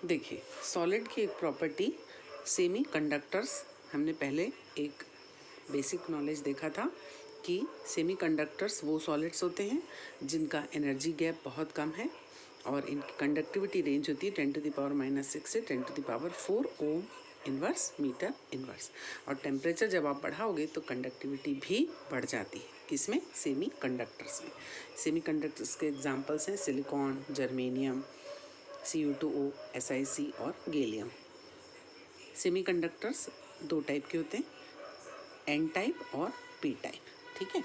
देखिए, सॉलिड की एक प्रॉपर्टी सेमी कंडक्टर्स, हमने पहले एक बेसिक नॉलेज देखा था कि सेमी कंडक्टर्स वो सॉलिड्स होते हैं जिनका एनर्जी गैप बहुत कम है और इनकी कंडक्टिविटी रेंज होती है 10⁻⁻⁶ से 10⁻⁴ ओम इनवर्स मीटर इनवर्स। और टेम्परेचर जब आप बढ़ाओगे तो कंडक्टिविटी भी बढ़ जाती है। किसमें? सेमी कंडक्टर्स में। सेमी कंडक्टर्स के एग्जांपल्स हैं सिलिकॉन, जर्मेनियम, Cu2O, SiC और गैलियम। सेमीकंडक्टर्स दो टाइप के होते हैं, एन टाइप और पी टाइप। ठीक है,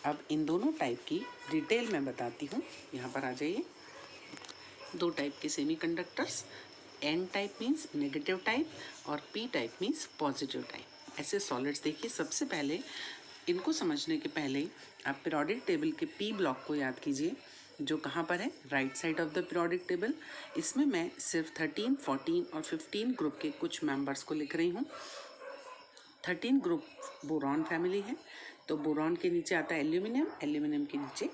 अब इन दोनों टाइप की डिटेल मैं बताती हूँ। यहाँ पर आ जाइए। दो टाइप के semiconductors, N type means negative type और P type means positive type. ऐसे सॉलिड्स देखिए, सबसे पहले इनको समझने के पहले आप पीरियोडिक टेबल के पी ब्लॉक को याद कीजिए, जो कहाँ पर है? Right side of the periodic table. इसमें मैं सिर्फ 13, 14 और 15 ग्रुप के कुछ मेंबर्स को लिख रही हूँ। 13 ग्रुप बोरॉन फैमिली है, तो बोरॉन के नीचे आता है एल्यूमिनियम, एल्यूमिनियम के नीचे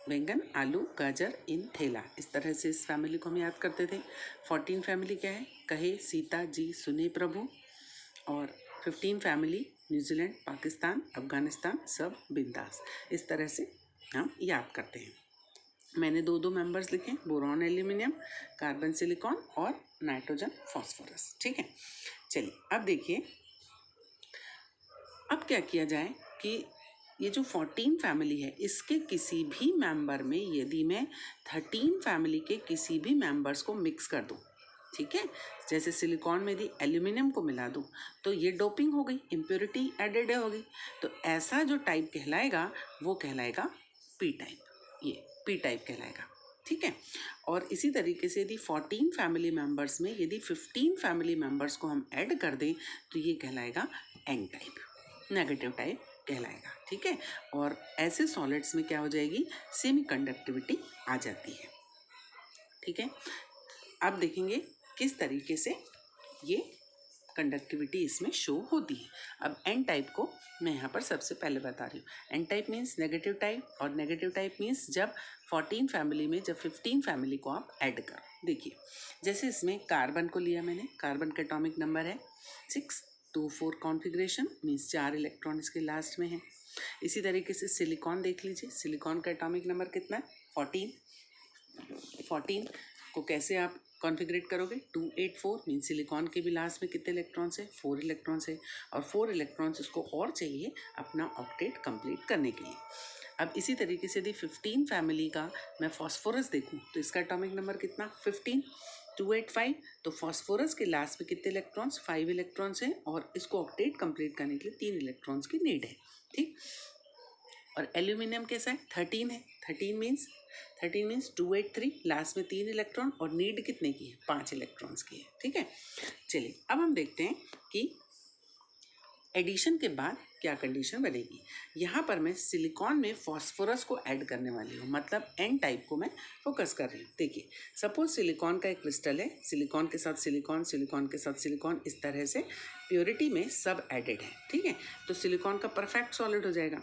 बैंगन, आलू, गाजर, इन थैला। इस तरह से इस फैमिली को हम याद करते थे। 14 फैमिली क्या है? कहे सीता जी सुने प्रभु। और 15 फैमिली न्यूजीलैंड, पाकिस्तान, अफगानिस्तान, सब बिंदास। इस तरह से हम याद करते हैं। मैंने दो दो मेंबर्स लिखे, बोरॉन एल्यूमिनियम, कार्बन सिलिकॉन और नाइट्रोजन फॉस्फोरस। ठीक है, चलिए अब देखिए, अब क्या किया जाए कि ये जो 14 फैमिली है इसके किसी भी मेंबर में यदि मैं 13 फैमिली के किसी भी मेंबर्स को मिक्स कर दूं, ठीक है, जैसे सिलिकॉन में यदि एल्यूमिनियम को मिला दूं तो ये डोपिंग हो गई, इम्प्योरिटी एडेड होगी। तो ऐसा जो टाइप कहलाएगा वो कहलाएगा पी टाइप, ये पी टाइप कहलाएगा। ठीक है, और इसी तरीके से यदि 14 फैमिली मेंबर्स में यदि 15 फैमिली मेंबर्स को हम ऐड कर दें तो ये कहलाएगा एन टाइप, नेगेटिव टाइप कहलाएगा। ठीक है, और ऐसे सॉलिड्स में क्या हो जाएगी? सेमी कंडक्टिविटी आ जाती है। ठीक है, अब देखेंगे किस तरीके से ये कंडक्टिविटी इसमें शो होती है। अब एन टाइप को मैं यहाँ पर सबसे पहले बता रही हूँ। N type means negative type, और नेगेटिव टाइप मीन्स जब 14 फैमिली में जब 15 फैमिली को आप ऐड करो। देखिए, जैसे इसमें कार्बन को लिया मैंने, कार्बन का एटॉमिक नंबर है 624 कॉन्फ़िगरेशन मीन्स 4 इलेक्ट्रॉन इसके लास्ट में है। इसी तरीके से सिलिकॉन देख लीजिए, सिलिकॉन का एटॉमिक नंबर कितना है? 14। 14 को कैसे आप कॉन्फ़िगरेट करोगे? 284 मीन सिलिकॉन के भी लास्ट में कितने इलेक्ट्रॉन्स है? 4 इलेक्ट्रॉन्स है, और 4 इलेक्ट्रॉन्स इसको और चाहिए अपना ऑक्टेट कंप्लीट करने के लिए। अब इसी तरीके से यदि 15 फैमिली का मैं फॉस्फोरस देखूं तो इसका एटॉमिक नंबर कितना? 15, 285। तो फॉस्फोरस के लास्ट में कितने इलेक्ट्रॉन्स? 5 इलेक्ट्रॉन्स हैं, और इसको ऑक्टेट कंप्लीट करने के लिए 3 इलेक्ट्रॉन्स की नीड है। ठीक, और एल्यूमिनियम कैसा है? 13 है। 13 मीन्स 283, लास्ट में 3 इलेक्ट्रॉन, और नीड कितने की है? 5 इलेक्ट्रॉन्स की है। ठीक है, चलिए अब हम देखते हैं कि एडिशन के बाद क्या कंडीशन बनेगी। यहाँ पर मैं सिलिकॉन में फॉस्फोरस को ऐड करने वाली हूँ, मतलब एन टाइप को मैं फोकस कर रही हूँ। देखिए, सपोज सिलिकॉन का एक क्रिस्टल है, सिलिकॉन के साथ सिलिकॉन, सिलिकॉन के साथ सिलिकॉन, इस तरह से प्योरिटी में सब एडेड है। ठीक है, तो सिलिकॉन का परफेक्ट सॉलिड हो जाएगा।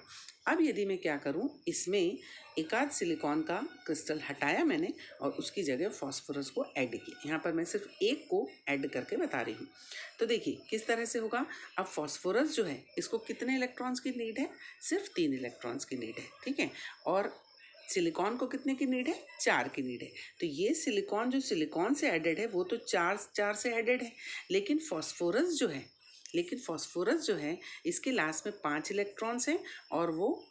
अब यदि मैं क्या करूं, इसमें एक आध सिलिकॉन का क्रिस्टल हटाया मैंने और उसकी जगह फॉस्फोरस को ऐड किया। यहाँ पर मैं सिर्फ एक को ऐड करके बता रही हूँ। तो देखिए किस तरह से होगा। अब फॉस्फोरस जो है इसको कितने इलेक्ट्रॉन्स की नीड है? सिर्फ 3 इलेक्ट्रॉन्स की नीड है। ठीक है, और सिलिकॉन को कितने की नीड है? 4 की नीड है। तो ये सिलिकॉन जो सिलिकॉन से एडेड है वो तो 4 से एडेड है, लेकिन फॉस्फोरस जो है इसके लास्ट में 5 इलेक्ट्रॉन्स हैं, और वो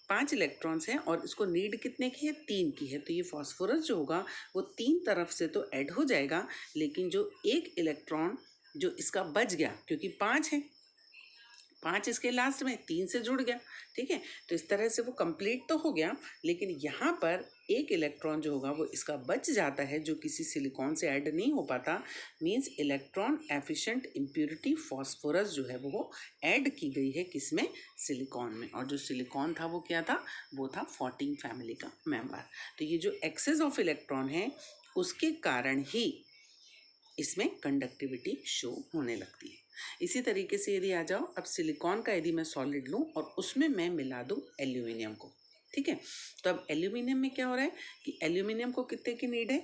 5 इलेक्ट्रॉन्स हैं, और इसको नीड कितने की है? 3 की है। तो ये फॉस्फोरस जो होगा वो 3 तरफ से तो ऐड हो जाएगा, लेकिन जो एक इलेक्ट्रॉन जो इसका बच गया, क्योंकि 5 है, 5 इसके लास्ट में 3 से जुड़ गया। ठीक है, तो इस तरह से वो कंप्लीट तो हो गया, लेकिन यहाँ पर एक इलेक्ट्रॉन जो होगा वो इसका बच जाता है, जो किसी सिलिकॉन से ऐड नहीं हो पाता। Means electron efficient impurity phosphorus जो है वो ऐड की गई है किसमें? सिलिकॉन में। और जो सिलिकॉन था वो क्या था? वो था 14 फैमिली का मेंबर। तो ये जो एक्सेस ऑफ इलेक्ट्रॉन है उसके कारण ही इसमें कंडक्टिविटी शो होने लगती है। इसी तरीके से यदि आ जाओ, अब सिलिकॉन का यदि मैं सॉलिड लूँ और उसमें मैं मिला दूँ एल्यूमिनियम को। ठीक है, तो अब एल्यूमिनियम में क्या हो रहा है कि एल्यूमिनियम को कितने की नीड है?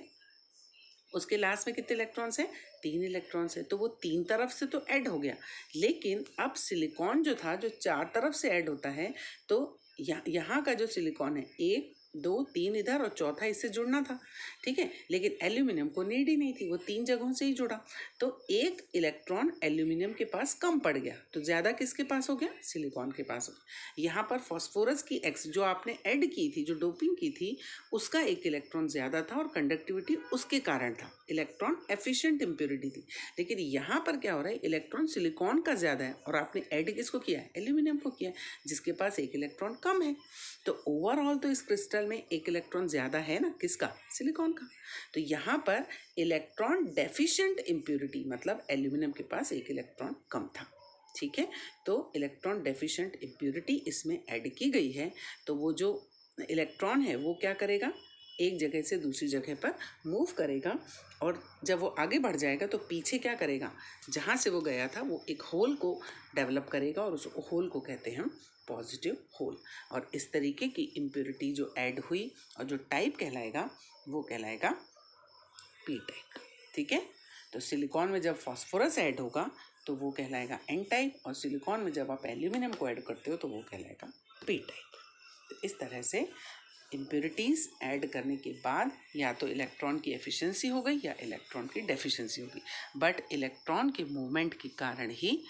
उसके लास्ट में कितने इलेक्ट्रॉन्स हैं? 3 इलेक्ट्रॉन्स है, तो वो 3 तरफ से तो ऐड हो गया। लेकिन अब सिलिकॉन जो था जो 4 तरफ से ऐड होता है, तो यहाँ का जो सिलिकॉन है 1 2 3 इधर और चौथा इससे जुड़ना था, ठीक है। लेकिन एल्यूमिनियम को नीड ही नहीं थी, वो 3 जगहों से ही जुड़ा, तो 1 इलेक्ट्रॉन एल्यूमिनियम के पास कम पड़ गया, तो ज़्यादा किसके पास हो गया? सिलिकॉन के पास हो गया। यहाँ पर फॉस्फोरस की एक्स जो आपने ऐड की थी, जो डोपिंग की थी, उसका 1 इलेक्ट्रॉन ज़्यादा था और कंडक्टिविटी उसके कारण था, इलेक्ट्रॉन एफिशिएंट इम्प्योरिटी थी। लेकिन यहाँ पर क्या हो रहा है? इलेक्ट्रॉन सिलिकॉन का ज़्यादा है और आपने ऐड किसको किया है? एल्यूमिनियम को किया है, जिसके पास 1 इलेक्ट्रॉन कम है। तो ओवरऑल तो इस क्रिस्टल में 1 इलेक्ट्रॉन ज़्यादा है ना, किसका? सिलिकॉन का। तो यहाँ पर इलेक्ट्रॉन डेफिशिएंट इम्प्योरिटी मतलब एल्यूमिनियम के पास 1 इलेक्ट्रॉन कम था, ठीक है। तो इलेक्ट्रॉन डेफिशिएंट इम्प्योरिटी इसमें ऐड की गई है, तो वो जो इलेक्ट्रॉन है वो क्या करेगा? एक जगह से दूसरी जगह पर मूव करेगा, और जब वो आगे बढ़ जाएगा तो पीछे क्या करेगा? जहाँ से वो गया था वो एक होल को डेवलप करेगा, और उस होल को कहते हैं हम पॉजिटिव होल। और इस तरीके की इम्प्योरिटी जो ऐड हुई और जो टाइप कहलाएगा वो कहलाएगा पी टाइप, ठीक है। तो सिलिकॉन में जब फॉस्फोरस ऐड होगा तो वो कहलाएगा एन टाइप, और सिलिकॉन में जब आप एल्यूमिनियम को ऐड करते हो तो वो कहलाएगा पी टाइप। तो इस तरह से इम्प्योरिटीज़ ऐड करने के बाद या तो इलेक्ट्रॉन की एफिशिएंसी हो गई या इलेक्ट्रॉन की डेफिशिएंसी हो गई, बट इलेक्ट्रॉन के मूवमेंट के कारण ही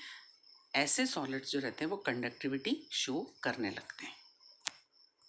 ऐसे सॉलिड्स जो रहते हैं वो कंडक्टिविटी शो करने लगते हैं।